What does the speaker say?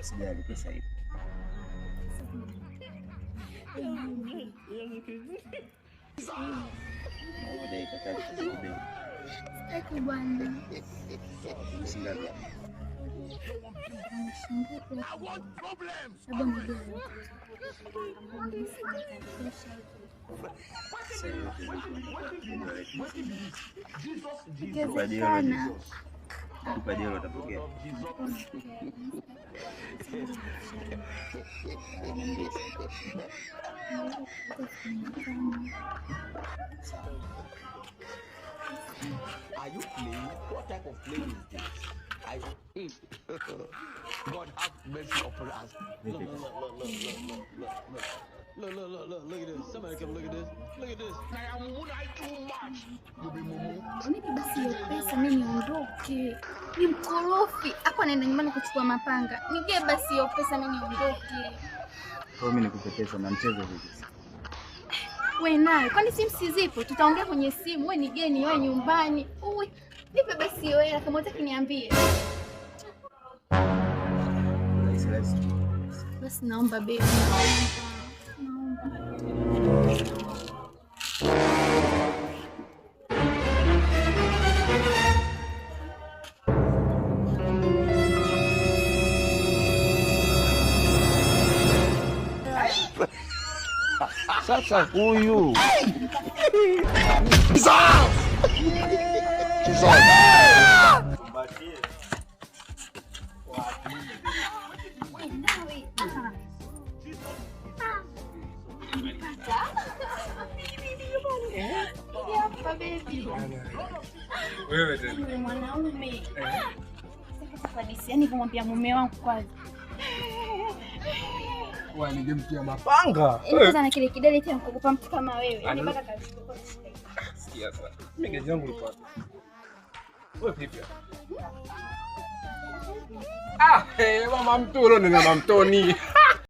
Sijali pesa hiyo. Sitaki bwana. Kupadia utapokea. Are you playing? What type of play is this? God have mercy upon us. Look at this. Somebody come look at this. Look at this. I am too much. You be mumu. Unipe basi hiyo pesa mimi niondoke. Ni mkorofi. Hapa naenda nyumbani kuchukua mapanga. Nige basi hiyo pesa mimi niondoke. Kwa mimi nikupe pesa na mchezo hivi. Wewe naye, kwani simu zipo? Tutaongea kwenye simu. Wewe ni geni, wewe nyumbani. Uwe, nipe basi hiyo hela kama unataka niambie. Basi naomba baby. Sasa huyu wewe tena mwanaume. Yaani kumwambia mume wangu kwanza. Ningemtia mapanga. Sasa na kile kidole tena kukupa mtu kama wewe. Yaani mpaka kazi. Sikia sasa. Mimi gari yangu liko wapi? Wewe vipi? Mama mtu leo nina mamtoni.